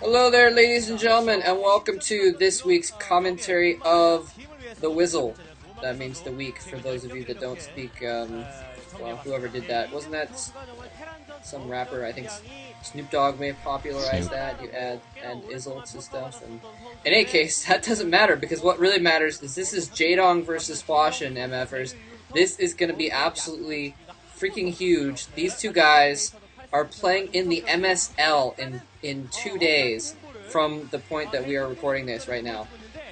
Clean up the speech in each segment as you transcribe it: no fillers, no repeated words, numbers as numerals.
Hello there, ladies and gentlemen, and welcome to this week's commentary of the Whizzle. That means the week for those of you that don't speak, well, whoever did that. Wasn't that some rapper? I think Snoop Dogg may have popularized that. You add Izzle to stuff. And in any case, that doesn't matter, because what really matters is this is Jaedong versus Hwasin, MFers. This is going to be absolutely freaking huge. These two guys are playing in the MSL in 2 days from the point that we are recording this right now.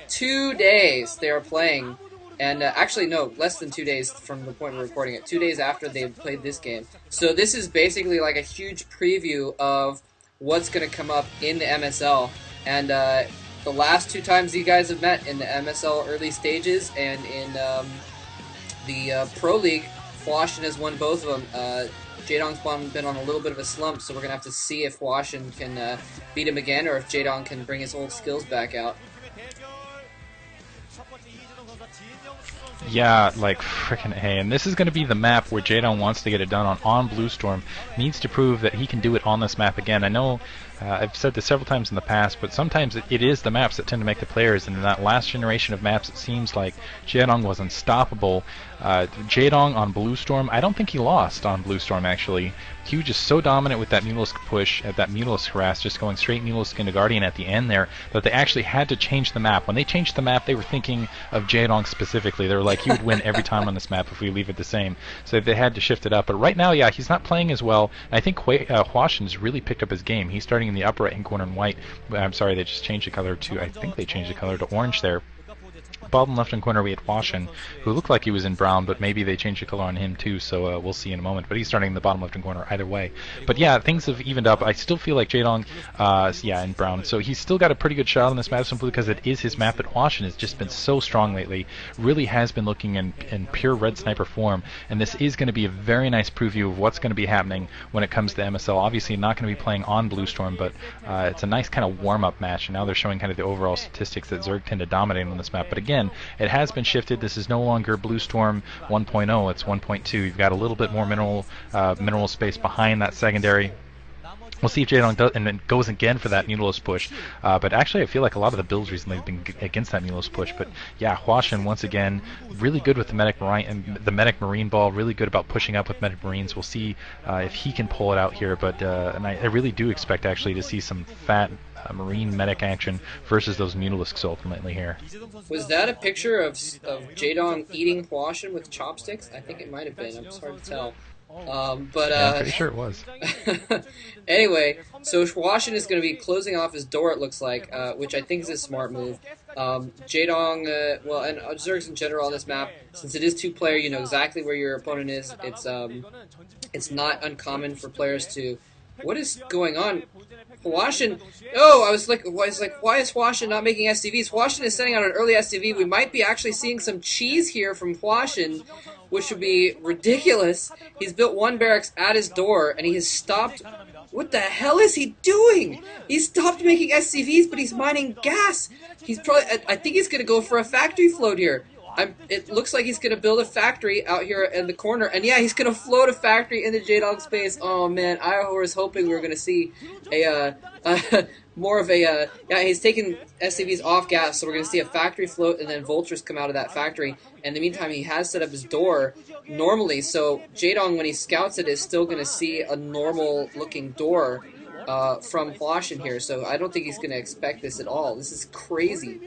2 days they are playing, and actually no, less than 2 days from the point we're recording it. 2 days after they played this game. So this is basically like a huge preview of what's going to come up in the MSL. And the last 2 times you guys have met in the MSL early stages and in the Pro League, Hwasin has won both of them. Jaedong's been on a little bit of a slump, so we're going to have to see if Hwasin can beat him again, or if Jaedong can bring his old skills back out. Yeah, like frickin' A. And this is going to be the map where Jaedong wants to get it done on Blue Storm. Needs to prove that he can do it on this map again. I know I've said this several times in the past, but sometimes it is the maps that tend to make the players. And in that last generation of maps, it seems like Jaedong was unstoppable. Jaedong on Blue Storm, I don't think he lost on Blue Storm, actually. He was just so dominant with that Mutalisk push, at that Mutalisk harass, just going straight Mutalisk into Guardian at the end there, that they actually had to change the map. When they changed the map, they were thinking of Jaedong specifically. They were like, he would win every time on this map if we leave it the same. So they had to shift it up. But right now, yeah, he's not playing as well. I think Hwasin's really picked up his game. He's starting in the upper right-hand corner in white. I'm sorry, they just changed the color to, I think they changed the color to orange there. Bottom left-hand corner we had Hwasin, who looked like he was in brown, but maybe they changed the color on him too, so we'll see in a moment. But he's starting in the bottom left-hand corner either way. But yeah, things have evened up. I still feel like Jaedong, yeah, in brown. So he's still got a pretty good shot on this map simply because it is his map, but Hwasin has just been so strong lately. Really has been looking in pure red sniper form, and this is going to be a very nice preview of what's going to be happening when it comes to MSL. Obviously not going to be playing on Blue Storm, but it's a nice kind of warm-up match, and now they're showing kind of the overall statistics that Zerg tend to dominate on this map. But again, it has been shifted. This is no longer Blue Storm 1.0, it's 1.2. You've got a little bit more mineral space behind that secondary. We'll see if Jaedong does, and then goes again for that Mutalisk push. But actually, I feel like a lot of the builds recently have been against that Mutalisk push. But yeah, Hwasin once again really good with the Medic Marine ball. Really good about pushing up with Medic Marines. We'll see if he can pull it out here. But and I really do expect actually to see some fat Marine medic action versus those Mutalisks ultimately here. Was that a picture of Jaedong eating Hwasin with chopsticks? I think it might have been. I'm just hard to tell. But yeah, I'm pretty sure it was. Anyway, so Hwasin is going to be closing off his door, it looks like, which I think is a smart move. Jaedong, well, and Zergs in general on this map, since it is 2-player, you know exactly where your opponent is. It's not uncommon for players to... What is going on? Hwasin... Oh, I was like, why is Hwasin not making SCVs? Hwasin is sending out an early SCV. We might be actually seeing some cheese here from Hwasin, which would be ridiculous. He's built 1 barracks at his door, and he has stopped... What the hell is he doing? He stopped making SCVs, but he's mining gas. He's probably... I think he's going to go for a factory float here. It looks like he's going to build a factory out here in the corner. And yeah, he's going to float a factory in the Jaedong space. Oh man, I was hoping we were going to see a more of a... yeah, he's taking SCVs off gas, so we're going to see a factory float and then vultures come out of that factory. In the meantime, he has set up his door normally, so Jaedong, when he scouts it, is still going to see a normal-looking door from Hwasin here. So I don't think he's going to expect this at all. This is crazy.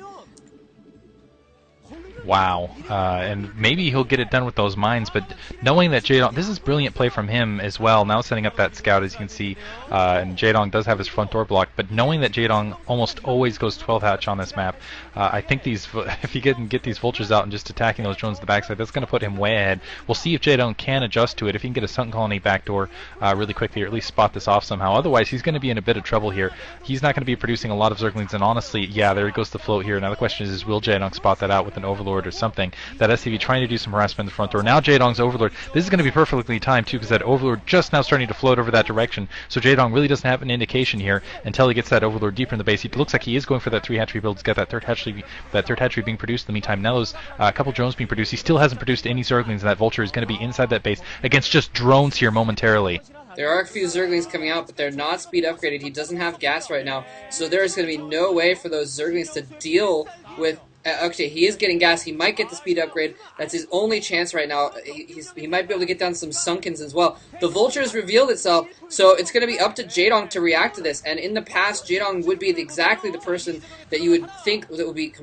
Wow, and maybe he'll get it done with those mines, but knowing that Jaedong, this is brilliant play from him as well, now setting up that scout, as you can see, and Jaedong does have his front door blocked, but knowing that Jaedong almost always goes 12 hatch on this map, I think these, if he can get these vultures out and just attacking those drones to the backside, that's going to put him way ahead. We'll see if Jaedong can adjust to it, if he can get a Sunken Colony backdoor really quickly, or at least spot this off somehow. Otherwise, he's going to be in a bit of trouble here. He's not going to be producing a lot of Zerglings, and honestly, yeah, there goes the float here. Now the question is will Jaedong spot that out with an Overlord or something? That SCV trying to do some harassment in the front door. Now Jaedong's Overlord. This is going to be perfectly timed too, because that Overlord just now starting to float over that direction. So Jaedong really doesn't have an indication here until he gets that Overlord deeper in the base. It looks like he is going for that 3 hatchery build. He's got that third hatchery being produced in the meantime. Now there's a couple drones being produced. He still hasn't produced any Zerglings, and that Vulture is going to be inside that base against just drones here momentarily. There are a few Zerglings coming out, but they're not speed upgraded. He doesn't have gas right now, so there's going to be no way for those Zerglings to deal with... okay, he is getting gas. He might get the speed upgrade. That's his only chance right now. He might be able to get down some Sunkens as well. The Vulture has revealed itself, so it's going to be up to Jaedong to react to this. And in the past, Jaedong would be exactly the person that you would think that would be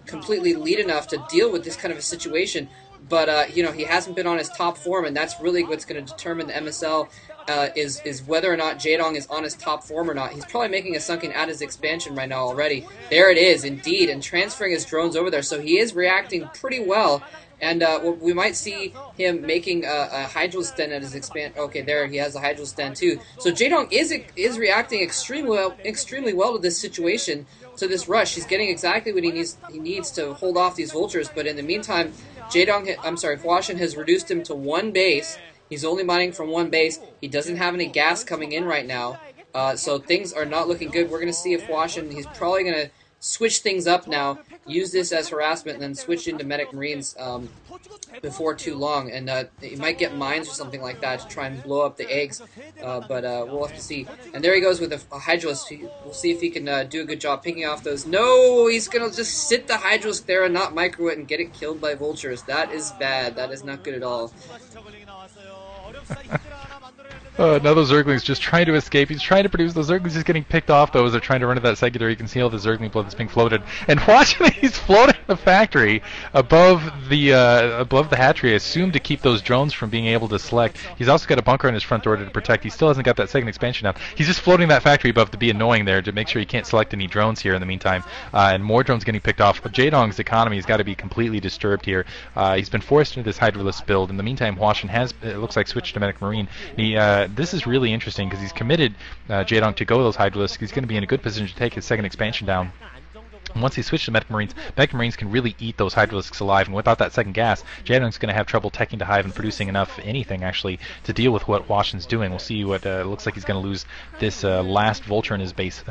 completely lead enough to deal with this kind of a situation. But, you know, he hasn't been on his top form, and that's really what's going to determine the MSL is whether or not Jaedong is on his top form or not. He's probably making a Sunken at his expansion right now already. There it is, indeed, and transferring his drones over there. So he is reacting pretty well, and we might see him making a Hydro Sten at his Okay, there he has a Hydro Sten too. So Jaedong is reacting extremely well to this situation, to this rush. He's getting exactly what he needs to hold off these Vultures, but in the meantime, Hwasin has reduced him to one base. He's only mining from one base. He doesn't have any gas coming in right now, so things are not looking good. We're going to see if Hwasin, he's probably going to switch things up now, use this as harassment, and then switch into Medic Marines before too long. And he might get mines or something like that to try and blow up the eggs, but we'll have to see. And there he goes with a Hydros. We'll see if he can do a good job picking off those. No, he's going to just sit the Hydros there and not micro it and get it killed by Vultures. That is bad. That is not good at all. Now those Zerglings just trying to escape. He's trying to produce. Those Zerglings just getting picked off, though, as they're trying to run to that secondary. You can see all the Zergling blood that's being floated. And watch him, he's floating the factory above the hatchery, I assume to keep those drones from being able to select. He's also got a bunker on his front door to protect. He still hasn't got that second expansion out. He's just floating that factory above to be annoying there to make sure he can't select any drones here in the meantime. And more drones getting picked off. But Jaedong's economy has got to be completely disturbed here. He's been forced into this Hydrolith build. In the meantime, Hwasin has, it looks like, switched to Medic Marine. He, this is really interesting because he's committed Jaedong to go those Hydrolisks. He's going to be in a good position to take his second expansion down. And once he switches to Medic Marines can really eat those Hydrolisks alive, and without that second gas, Jaedong's going to have trouble teching to Hive and producing enough anything, actually, to deal with what Hwasin's doing. We'll see what looks like he's going to lose this last Vulture in his base.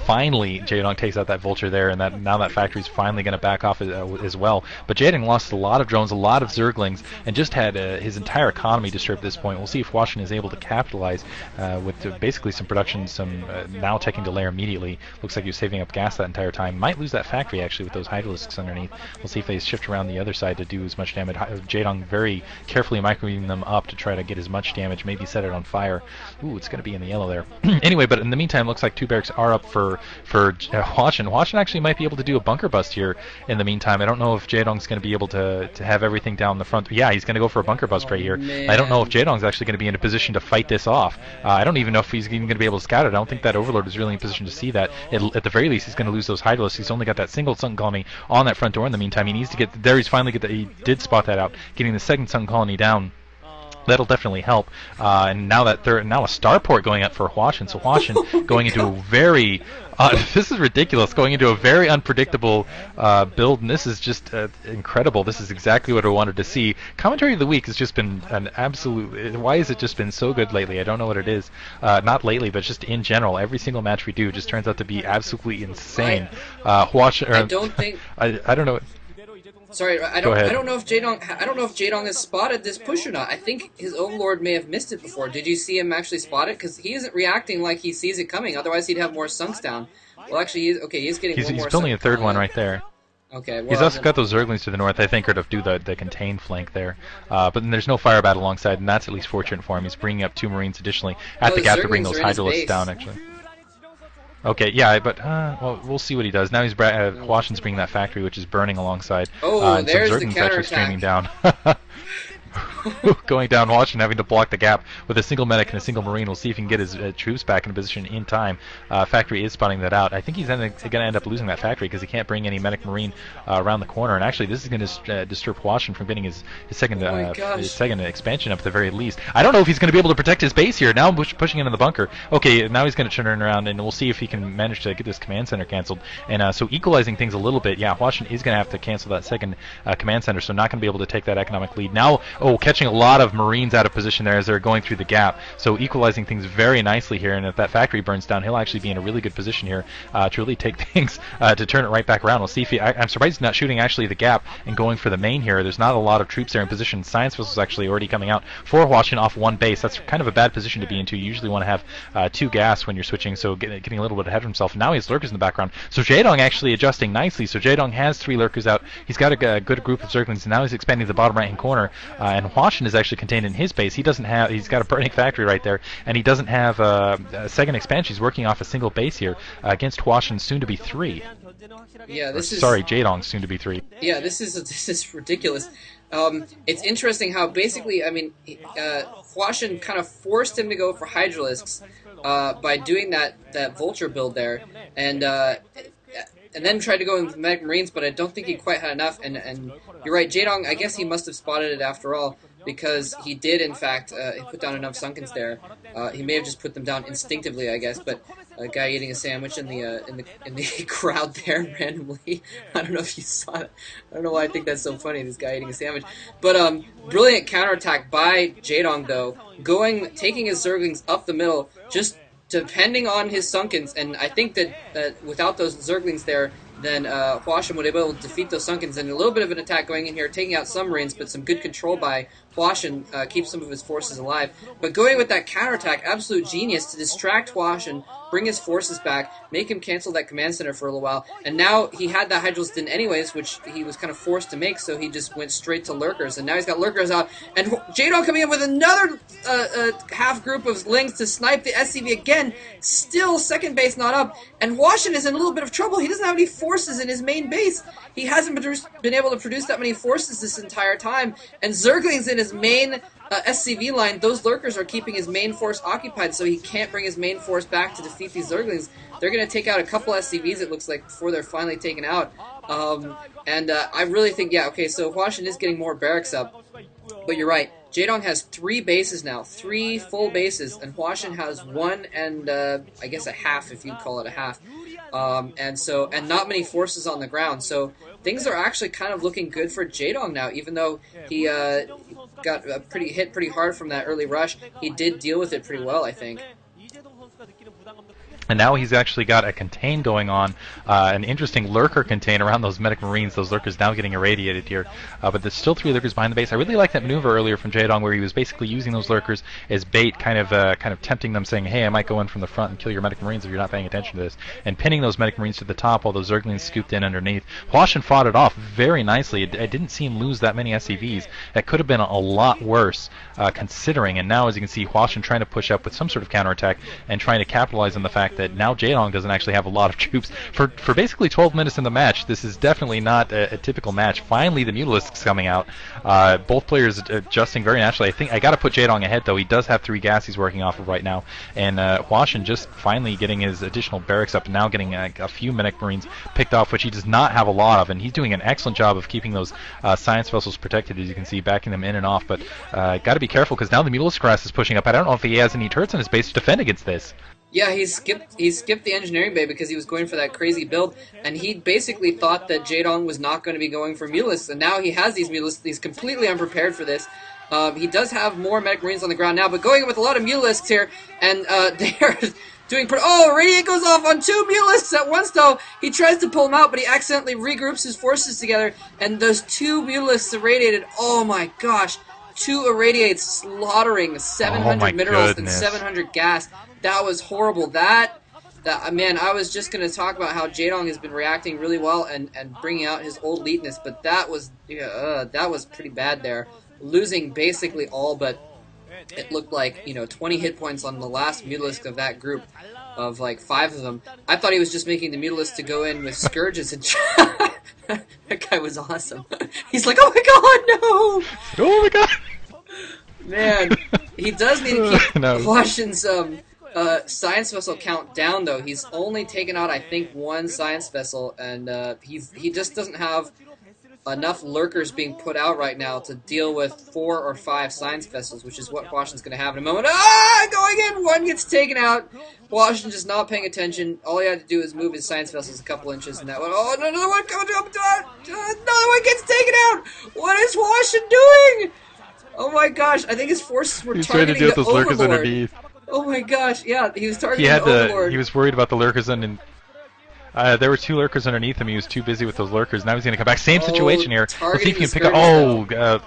Finally, Jaedong takes out that Vulture there, and now that factory's finally going to back off as well. But Jaedong lost a lot of drones, a lot of Zerglings, and just had his entire economy disturbed at this point. We'll see if Hwasin is able to capitalize with basically some production, some now teching to lair immediately. Looks like he was saving up gas that entire time. Might lose that factory actually with those Hydrolisks underneath. We'll see if they shift around the other side to do as much damage. Jaedong very carefully microwaving them up to try to get as much damage, maybe set it on fire. Ooh, it's going to be in the yellow there. Anyway, but in the meantime, looks like two barracks are up for Hwasin. Hwasin actually might be able to do a bunker bust here in the meantime. I don't know if Jaedong's going to be able to have everything down the front. Yeah, he's going to go for a bunker bust right here. I don't know if Jaedong's actually going to be in a position to fight this off. I don't even know if he's even going to be able to scout it. I don't think that Overlord is really in a position to see that. At the very least, he's going to lose those Hydrolisks. He's only got that single Sunken Colony on that front door in the meantime. He needs to get there. He's finally he did spot that out, getting the second Sunken Colony down. That'll definitely help. And now that now a starport going up for Hwasin. So Hwasin going into a very this is ridiculous. Going into a very unpredictable build, and this is just incredible. This is exactly what I wanted to see. Commentary of the week has just been an absolute. Why has it just been so good lately? I don't know what it is. Not lately, but just in general. Every single match we do just turns out to be absolutely insane. Hwasin. I don't think. I don't know. Sorry, I don't know if Jaedong has spotted this push or not. I think his Overlord may have missed it before. Did you see him actually spot it? Because he isn't reacting like he sees it coming. Otherwise, he'd have more sunks down. Well, actually, he's getting one more. He's building a third one right there. Okay. Well, he's also got those Zerglings to the north, I think, or to do the contain flank there. But then there's no fire bat alongside, and that's at least fortunate for him. He's bringing up 2 Marines additionally at the gap to bring those Hydrolisks down, actually. Okay, yeah, but well, we'll see what he does. Now Hwasin's bringing that factory, which is burning alongside. Oh, there's some the Zerglings counterattack. actually streaming down. Going down, Hwasin having to block the gap with a single medic and a single marine. We'll see if he can get his troops back in position in time. Factory is spotting that out. I think he's going to end up losing that factory because he can't bring any medic marine around the corner. And actually, this is going to disturb Hwasin from getting his second expansion up at the very least. I don't know if he's going to be able to protect his base here. Now I'm pushing into the bunker. Okay, now he's going to turn around, and we'll see if he can manage to get this command center canceled. And so equalizing things a little bit. Yeah, Hwasin is going to have to cancel that second command center, so not going to be able to take that economic lead. Now, Oh, catching a lot of Marines out of position there as they're going through the gap. So equalizing things very nicely here. And if that factory burns down, he'll actually be in a really good position here to really take things to turn it right back around. We'll see if I'm surprised he's not shooting actually the gap and going for the main here. There's not a lot of troops there in position. Science Vessel's actually already coming out for Hwasin off one base. That's kind of a bad position to be into. You usually want to have 2 gas when you're switching, so getting a little bit ahead of himself. Now he has lurkers in the background. So Jaedong actually adjusting nicely. So Jaedong has 3 lurkers out. He's got a good group of Zerglings, and now he's expanding the bottom right-hand corner. And Hwasin is actually contained in his base. He's got a burning factory right there, and he doesn't have a second expansion. He's working off a single base here against Hwasin's soon to be 3. Yeah, Jaedong's soon to be 3. Yeah, this is ridiculous. It's interesting how basically, Hwasin kind of forced him to go for Hydralisks by doing that Vulture build there, and then tried to go in with Medic Marines, but I don't think he quite had enough. And you're right, Jaedong, I guess he must have spotted it after all, because he did in fact put down enough Sunkens there. He may have just put them down instinctively, I guess, but a guy eating a sandwich in the crowd there randomly. I don't know if you saw it. I don't know why I think that's so funny, this guy eating a sandwich. But brilliant counterattack by Jaedong though, taking his Zerglings up the middle, just depending on his Sunkens, and I think that without those Zerglings there, then Hwasin would be able to defeat those Sunkens, and a little bit of an attack going in here, taking out some Marines, but some good control by Hwasin keeps some of his forces alive. But going with that counterattack, absolute genius to distract Hwasin, bring his forces back, make him cancel that command center for a little while, and now he had that Hydralisks in anyways, which he was kind of forced to make, so he just went straight to Lurkers, and now he's got Lurkers out, and Jaedong coming in with another half group of Lings to snipe the SCV again, still second base not up, and Hwasin is in a little bit of trouble. He doesn't have any forces in his main base. He hasn't been able to produce that many forces this entire time, and Zerglings in his main SCV line, those Lurkers are keeping his main force occupied, so he can't bring his main force back to defeat these Zerglings. They're going to take out a couple SCVs, it looks like, before they're finally taken out. I really think, yeah, okay, so Hwasin is getting more barracks up, but you're right. Jaedong has 3 bases now, 3 full bases, and Hwasin has 1 and I guess a half, if you'd call it a half. And not many forces on the ground, so things are actually kind of looking good for Jaedong now, even though he got hit pretty hard from that early rush. He did deal with it pretty well, I think. And now he's actually got a contain going on, an interesting lurker contain around those medic marines. Those lurkers now getting irradiated here, but there's still 3 lurkers behind the base. I really like that maneuver earlier from Jaedong, where he was basically using those lurkers as bait, kind of tempting them, saying, "Hey, I might go in from the front and kill your medic marines if you're not paying attention to this," and pinning those medic marines to the top while those Zerglings scooped in underneath. Hwasin fought it off very nicely. I didn't see him lose that many SCVs. That could have been a lot worse, considering. And now, as you can see, Hwasin trying to push up with some sort of counterattack and trying to capitalize on the fact that now Jaedong doesn't actually have a lot of troops. For basically 12 minutes in the match, this is definitely not a typical match. Finally, the Mutalisks coming out. Both players adjusting very naturally. I think I got to put Jaedong ahead, though. He does have 3 gas he's working off of right now. And Hwasin just finally getting his additional barracks up and now getting a few medic marines picked off, which he does not have a lot of. And he's doing an excellent job of keeping those science vessels protected, as you can see, backing them in and off. But got to be careful, because now the Mutalisk grass is pushing up. I don't know if he has any turrets in his base to defend against this. Yeah, he skipped the engineering bay because he was going for that crazy build, and he basically thought that Jaedong was not going to be going for Mutalisks, and now he has these Mutalisks. He's completely unprepared for this. He does have more medic marines on the ground now, but going with a lot of Mutalisks here, and they're doing Radiate goes off on 2 Mutalisks at once, though. He tries to pull them out, but he accidentally regroups his forces together, and those 2 Mutalisks irradiated. Oh my gosh. 2 irradiates slaughtering 700 minerals and 700 gas. That was horrible. That man, I was just going to talk about how Jaedong has been reacting really well and bringing out his old eliteness, but that was pretty bad there. Losing basically all but, it looked like, 20 hit points on the last Mutalisk of that group, of like 5 of them. I thought he was just making the Mutalisk to go in with Scourges and that guy was awesome. He's like, oh my god, no! Oh my god! Man, he does need to keep Hwasin's science vessel count down, though. He's only taken out, I think, 1 science vessel, and he just doesn't have enough lurkers being put out right now to deal with 4 or 5 science vessels, which is what Hwasin's going to have in a moment. Going in! 1 gets taken out. Hwasin just not paying attention. All he had to do is move his science vessels a couple inches, and that one. Oh, another one coming up! Another one gets taken out! What is Hwasin doing? Oh my gosh, I think his forces were He was trying to targeting deal with the those lurkers Overlord. underneath. Oh my gosh, yeah, he was He targeting the had to. Overlord. He was worried about the lurkers and there were 2 lurkers underneath him. He was too busy with those lurkers. Now he's going to come back. Same Oh, situation here. Let's see if targeting he the can pick up. skirmish though.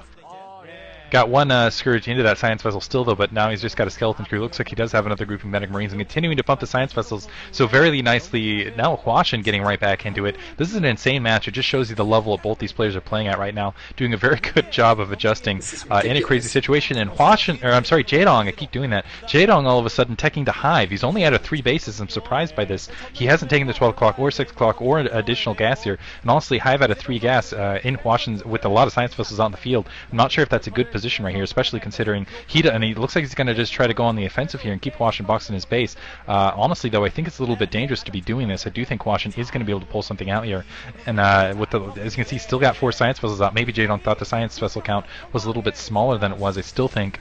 Got one Scourge into that Science Vessel still, though, but now he's just got a Skeleton Crew. Looks like he does have another group of Medic Marines and continuing to pump the Science Vessels. So very nicely, now Hwasin getting right back into it. This is an insane match. It just shows you the level that both these players are playing at right now. Doing a very good job of adjusting in a crazy situation. And Jaedong, I keep doing that. Jaedong all of a sudden teching to Hive. He's only out of 3 bases. I'm surprised by this. He hasn't taken the 12 o'clock or 6 o'clock or additional gas here. And honestly, Hive out of 3 gas in Hwasin's with a lot of Science Vessels on the field. I'm not sure if that's a good position right here, especially considering he looks like he's going to just try to go on the offensive here and keep Hwasin boxed in his base. Honestly, though, I think it's a little bit dangerous to be doing this. I do think Hwasin is going to be able to pull something out here. And as you can see, still got 4 Science Vessels out. Maybe Jaedong thought the Science Vessel count was a little bit smaller than it was. I still think.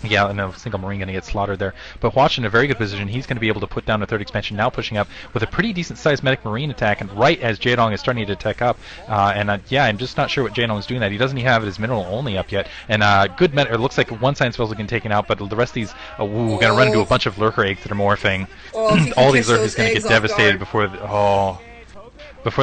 Yeah, and a single Marine going to get slaughtered there. But Hwasin in a very good position. He's going to be able to put down a 3rd expansion, now pushing up with a pretty decent-sized Medic Marine attack, and right as Jaedong is starting to tech up. Yeah, I'm just not sure what Jaedong is doing that. He doesn't even have his mineral only up yet. And good it looks like 1 Science Vessel getting taken out, but the rest of these, going to run into a bunch of Lurker eggs that are morphing. All these Lurkers going to get devastated before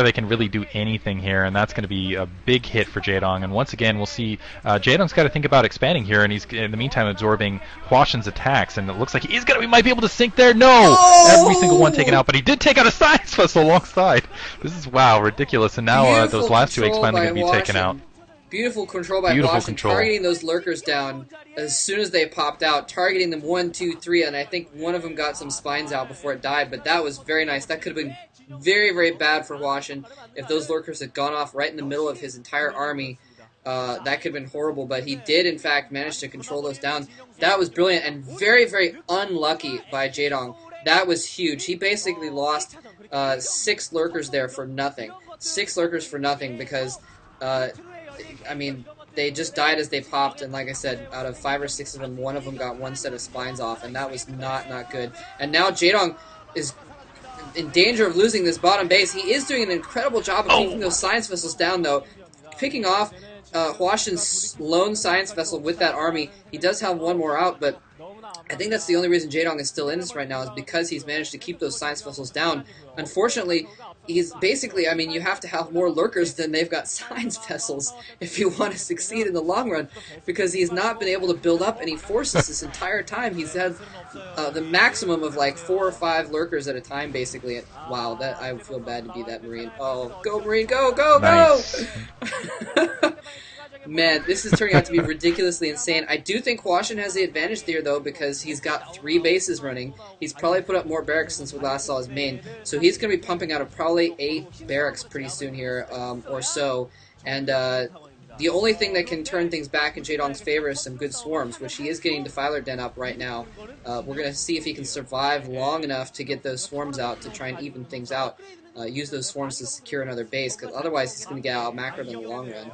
they can really do anything here, and that's going to be a big hit for Jaedong. And once again, we'll see Jaedong's got to think about expanding here, and he's in the meantime absorbing Hwasin's attacks, and it looks like he might be able to sink there. No! Every single one taken out, but he did take out a Science Vessel alongside. This is, wow, ridiculous. And now those last 2 eggs finally going to be taken out. Beautiful control by Hwasin, targeting those lurkers down as soon as they popped out, targeting them 1, 2, 3, and I think one of them got some spines out before it died, but that was very nice. That could have been very, very bad for Hwasin if those lurkers had gone off right in the middle of his entire army. That could have been horrible, but he did, in fact, manage to control those down. That was brilliant and very, very unlucky by Jaedong. That was huge. He basically lost 6 lurkers there for nothing. 6 lurkers for nothing because... I mean, they just died as they popped, and like I said, out of 5 or 6 of them, one of them got 1 set of spines off, and that was not good. And now Jaedong is in danger of losing this bottom base. He is doing an incredible job of keeping those Science Vessels down, though. Picking off Hwasin's lone Science Vessel with that army. He does have 1 more out, but I think that's the only reason Jaedong is still in this right now is because he's managed to keep those Science Vessels down. Unfortunately, he's basically, I mean, you have to have more lurkers than they've got Science Vessels if you want to succeed in the long run, because he's not been able to build up any forces this entire time. He's had the maximum of like 4 or 5 lurkers at a time, basically. Wow, that I feel bad to be that Marine. Oh, go Marine, go, go, nice. Go! Man, this is turning out to be ridiculously insane. I do think Hwasin has the advantage there, though, because he's got 3 bases running. He's probably put up more barracks since we last saw his main. So he's going to be pumping out probably 8 barracks pretty soon here, or so. And the only thing that can turn things back in Jaedong's favor is some good swarms, which he is getting Defiler Den up right now. We're going to see if he can survive long enough to get those swarms out to try and even things out. Use those swarms to secure another base, because otherwise he's going to get out macroed in the long run.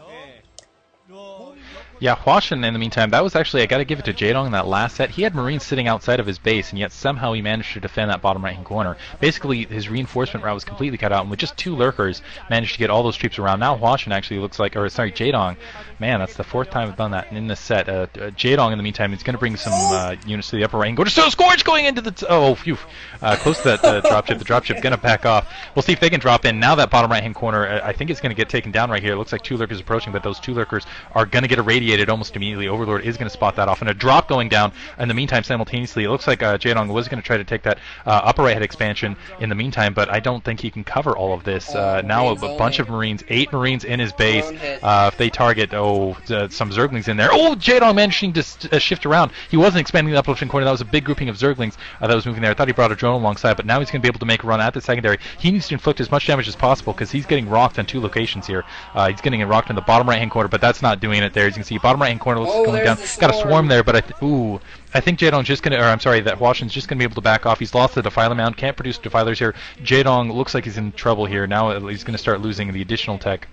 Yeah, Hwasin, in the meantime, that was actually, I got to give it to Jaedong in that last set. He had Marines sitting outside of his base, and yet somehow he managed to defend that bottom right-hand corner. Basically, his reinforcement route was completely cut out, and with just 2 lurkers, managed to get all those troops around. Now Hwasin actually looks like, or sorry, Jaedong. Man, that's the 4th time I've done that in this set. Jaedong, in the meantime, is going to bring some units to the upper right and go to Scourge going into the... close to that dropship. The dropship going to back off. We'll see if they can drop in. Now that bottom right-hand corner, I think it's going to get taken down right here. It looks like 2 lurkers approaching, but those 2 lurkers are going to get irradiated almost immediately. Overlord is going to spot that off, and a drop going down. In the meantime, simultaneously, it looks like Jaedong was going to try to take that upper right head expansion in the meantime, but I don't think he can cover all of this. Now a bunch of Marines, 8 Marines in his base. If they target, some Zerglings in there. Oh, Jaedong managing to shift around. He wasn't expanding the uplifting corner. That was a big grouping of Zerglings that was moving there. I thought he brought a drone alongside, but now he's going to be able to make a run at the secondary. He needs to inflict as much damage as possible because he's getting rocked on 2 locations here. He's getting rocked in the bottom right-hand corner, but that's not doing it there. As you can see, bottom right-hand corner looks going down. Got a swarm there, but I think Jaedong's just going to, or I'm sorry, that Hwasin's just going to be able to back off. He's lost the Defiler Mound, can't produce Defilers here. Jaedong looks like he's in trouble here. Now he's going to start losing the additional tech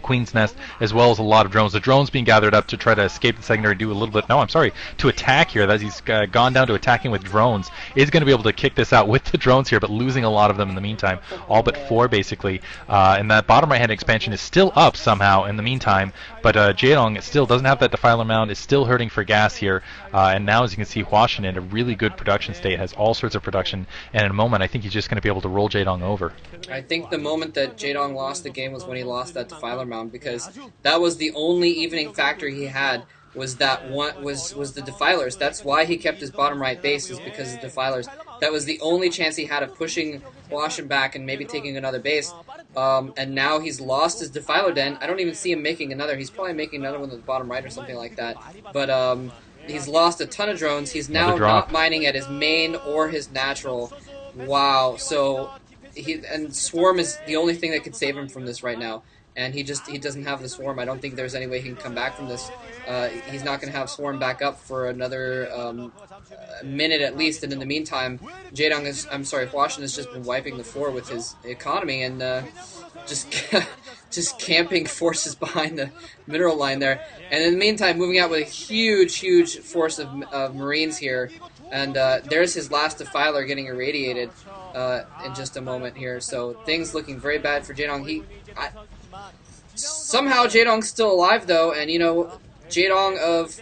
Queen's Nest, as well as a lot of drones. The drones being gathered up to try to escape the secondary, do a little bit. No, I'm sorry, to attack here. That he's gone down to attacking with drones. Is going to be able to kick this out with the drones here, but losing a lot of them in the meantime. All but 4 basically. And that bottom right hand expansion is still up somehow in the meantime. But Jaedong still doesn't have that Defiler Mound. Is still hurting for gas here. And now, as you can see, Hwasin in a really good production state, has all sorts of production. And in a moment, I think he's just going to be able to roll Jaedong over. I think the moment that Jaedong lost the game was when he lost that Defiler Mound, because that was the only evening factor he had, was that one was the Defilers. That's why he kept his bottom right base, is because of the Defilers. That was the only chance he had of pushing Hwasin back and maybe taking another base. And now he's lost his Defiler Den. I don't even see him making another. He's probably making another one at the bottom right or something like that. But he's lost a ton of drones. He's now not mining at his main or his natural. Wow. So and Swarm is the only thing that could save him from this right now. And he doesn't have the Swarm. I don't think there's any way he can come back from this. He's not going to have Swarm back up for another minute at least. And in the meantime, Hwasin has just been wiping the floor with his economy and just camping forces behind the mineral line there. And in the meantime, moving out with a huge force of Marines here. And there's his last Defiler getting irradiated in just a moment here. So things looking very bad for Jaedong. Somehow Jaedong's still alive though, and Jaedong of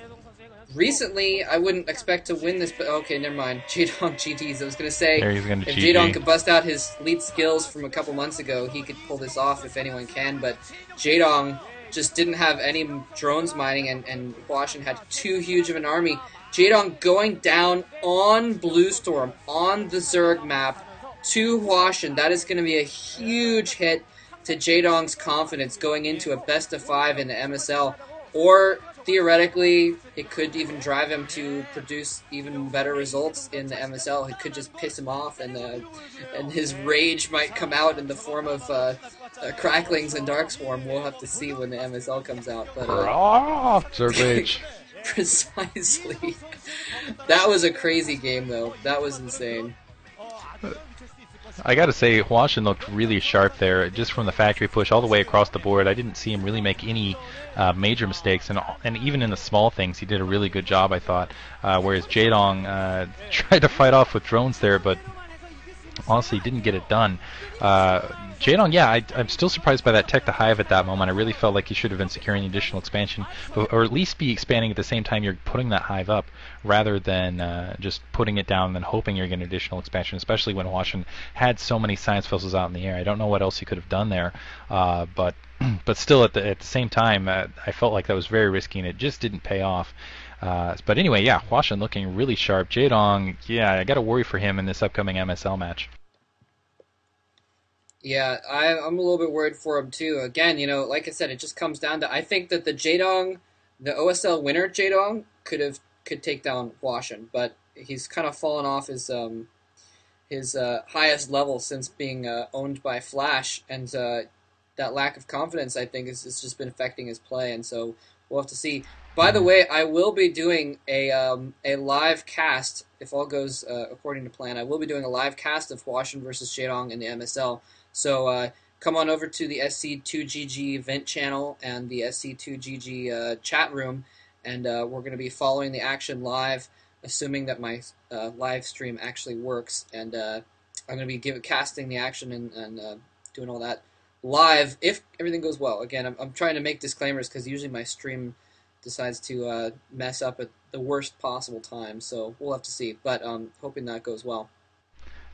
recently, I wouldn't expect to win this, but okay, never mind. Jaedong GG's. I was going to say, if Jaedong could bust out his elite skills from a couple months ago, he could pull this off if anyone can, but Jaedong just didn't have any drones mining, and Hwasin had too huge of an army. Jaedong going down on Blue Storm, on the Zerg map, to Hwasin. That is going to be a huge hit to Jaedong's confidence going into a best of 5 in the MSL, or theoretically it could even drive him to produce even better results in the MSL. It could just piss him off, and his rage might come out in the form of cracklings and dark swarm. We'll have to see when the MSL comes out. But Zerg rage. Precisely. That was a crazy game though. That was insane. I gotta say, Hwasin looked really sharp there, just from the factory push all the way across the board. I didn't see him really make any major mistakes, and even in the small things, he did a really good job, I thought. Whereas Jaedong tried to fight off with drones there, but honestly didn't get it done. Jaedong, yeah, I'm still surprised by that tech to hive at that moment. I really felt like he should have been securing additional expansion, or at least be expanding at the same time you're putting that hive up, rather than just putting it down and then hoping you're getting additional expansion, especially when Hwasin had so many science vessels out in the air. I don't know what else he could have done there, but still at the same time, I felt like that was very risky and it just didn't pay off. But anyway, yeah, Hwasin looking really sharp. Jaedong, yeah, I got to worry for him in this upcoming MSL match. Yeah, I'm a little bit worried for him too. Again, like I said, it just comes down to, I think that the OSL winner Jaedong could take down Hwasin, but he's kind of fallen off his highest level since being owned by Flash, and that lack of confidence, I think, has just been affecting his play, and so we'll have to see. By the way, I will be doing a live cast, if all goes according to plan. I will be doing a live cast of Hwasin versus Jaedong in the MSL. So come on over to the SC2GG event channel and the SC2GG chat room, and we're going to be following the action live, assuming that my live stream actually works. And I'm going to be casting the action and doing all that live if everything goes well. Again, I'm trying to make disclaimers because usually my stream decides to mess up at the worst possible time, so we'll have to see. But hoping that goes well.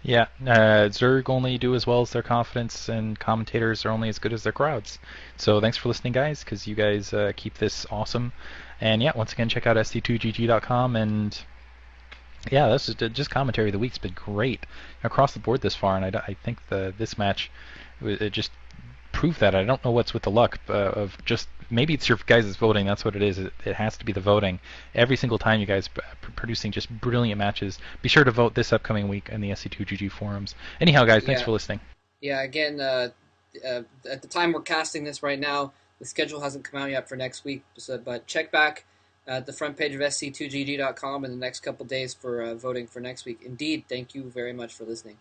Yeah, Zerg only do as well as their confidence, and commentators are only as good as their crowds. So thanks for listening, guys, because you guys keep this awesome. And yeah, once again, check out sc2gg.com, and yeah, this is just commentary of the week's been great across the board this far, and I think this match it just proved that. I don't know what's with the luck of just, maybe it's your guys' voting. That's what it is. It has to be the voting. Every single time you guys producing just brilliant matches. Be sure to vote this upcoming week in the SC2GG forums. Anyhow, guys, thanks for listening. Yeah, again, at the time we're casting this right now, the schedule hasn't come out yet for next week, but check back at the front page of sc2gg.com in the next couple days for voting for next week. Indeed, thank you very much for listening.